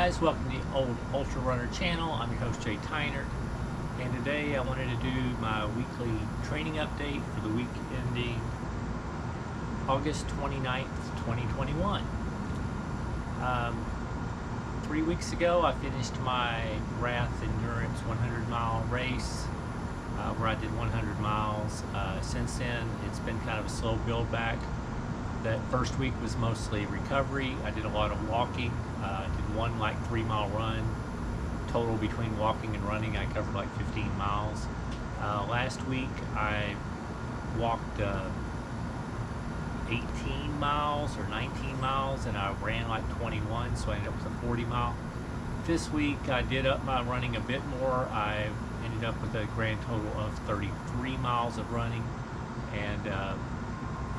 guys, welcome to the Old Ultra Runner channel. I'm your host Jay Tynert, and today I wanted to do my weekly training update for the week ending August 29th, 2021. 3 weeks ago I finished my Wrath Endurance 100-mile race where I did 100 miles. Since then it's been kind of a slow build back. That first week was mostly recovery. I did a lot of walking. I did one 3-mile run. Total between walking and running, I covered 15 miles. Last week I walked 18 miles or 19 miles and I ran 21, so I ended up with a 40-mile. This week I did up my running a bit more. I ended up with a grand total of 33 miles of running and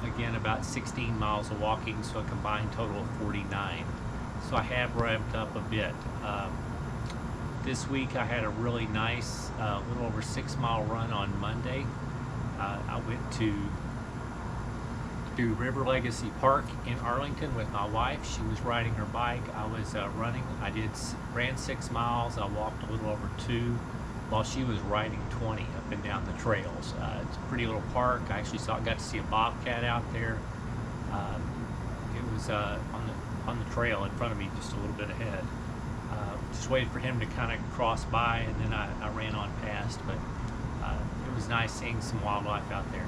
again about 16 miles of walking, so a combined total of 49. So I have ramped up a bit. This week I had a really nice little over 6-mile run on Monday. I went to River Legacy Park in Arlington with my wife. She was riding her bike. I was running. I ran 6 miles. I walked a little over 2 while she was riding 20 up and down the trails. It's a pretty little park. I actually got to see a bobcat out there. It was on the trail in front of me, just a little bit ahead. Just waited for him to kind of cross by, and then I ran on past. But it was nice seeing some wildlife out there.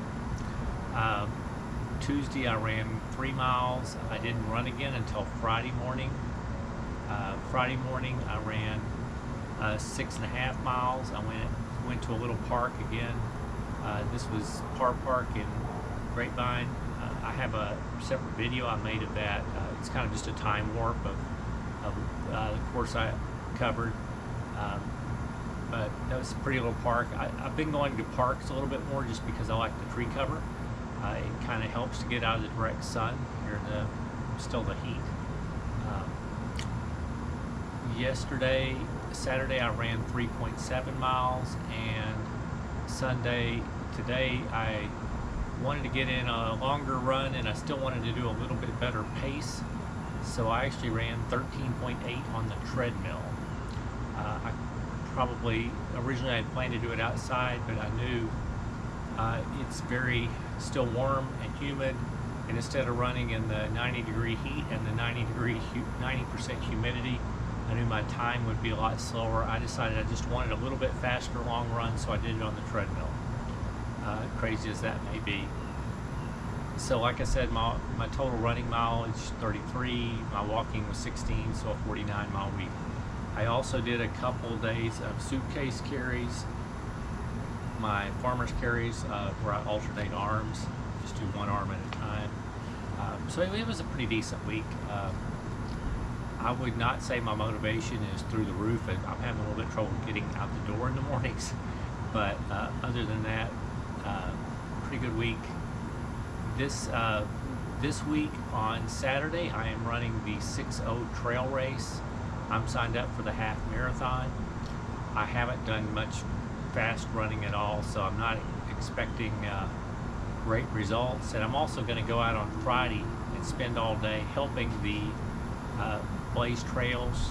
Tuesday I ran 3 miles. I didn't run again until Friday morning. Friday morning I ran 6.5 miles. I went to a little park again. This was Park in Grapevine. I have a separate video I made of that. It's kind of just a time warp of the course I covered. But that was a pretty little park. I've been going to parks a little bit more just because I like the tree cover. It kind of helps to get out of the direct sun here in the heat. Saturday I ran 3.7 miles, and today I wanted to get in a longer run, and I still wanted to do a little bit better pace, so I actually ran 13.8 on the treadmill. Originally I had planned to do it outside, but I knew it's still warm and humid, and instead of running in the 90-degree heat and the 90% humidity, I knew my time would be a lot slower. I decided I just wanted a little bit faster long run, so I did it on the treadmill. Crazy as that may be. So like I said, my total running mileage 33, my walking was 16, so a 49-mile week. I also did a couple days of suitcase carries, my farmer's carries, where I alternate arms, just do one arm at a time. So it was a pretty decent week. I would not say my motivation is through the roof, and I'm having a little bit of trouble getting out the door in the mornings, but other than that, pretty good week. This week on Saturday I am running the 6.0 trail race. I'm signed up for the half marathon. I haven't done much fast running at all, so I'm not expecting great results, and I'm also going to go out on Friday and spend all day helping the Blaze Trails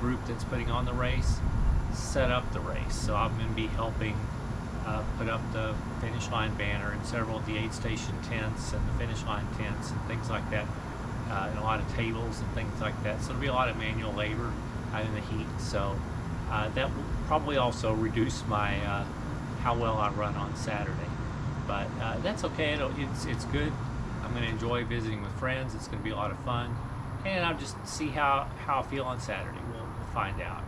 group that's putting on the race set up the race. So I'm going to be helping put up the finish line banner and several of the aid station tents and the finish line tents and things like that, and a lot of tables and things like that. So it'll be a lot of manual labor out in the heat, so that will probably also reduce my how well I run on Saturday, but that's okay. It's good. I'm going to enjoy visiting with friends. It's going to be a lot of fun, and I'll just see how I feel on Saturday. We'll find out.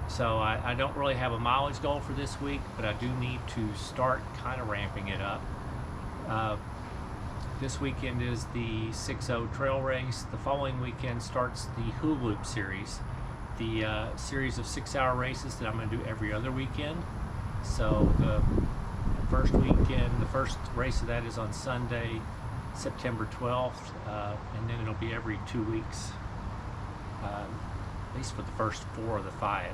So I don't really have a mileage goal for this week, but I do need to start kind of ramping it up. This weekend is the 6.0 trail race. The following weekend starts the Hula Loop series, the series of 6-hour races that I'm going to do every other weekend. So the first race of that is on Sunday, September 12th, and then it'll be every 2 weeks, at least for the first 4 of the 5.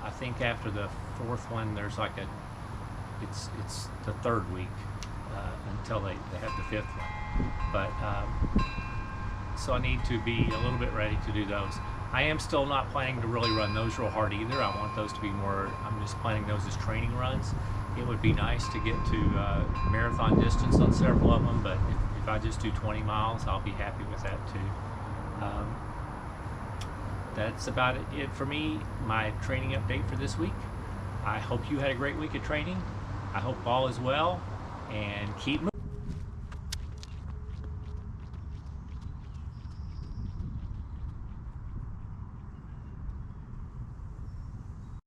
I think after the 4th one, there's it's the 3rd week until they have the 5th one. But so I need to be a little bit ready to do those. I am still not planning to really run those real hard either. I want those to be more, I'm just planning those as training runs. It would be nice to get to marathon distance on several of them, but if I just do 20 miles, I'll be happy with that too. That's about it for me, my training update for this week. I hope you had a great week of training. I hope all is well, and keep moving.